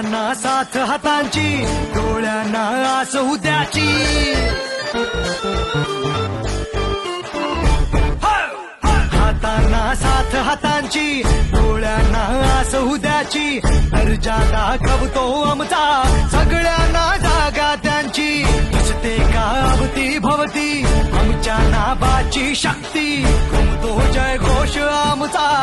हाताना साथ हातांची, डोळ्यांना आस उद्याची. हाताना साथ हातांची, डोळ्यांना आस उद्याची. दर्जा दाखवतो आमचा सगळ्यांना जागा त्यांची. दिसते का अवती भवती आमच्या नावाची शक्ती. घुमतो जय घोष आमचा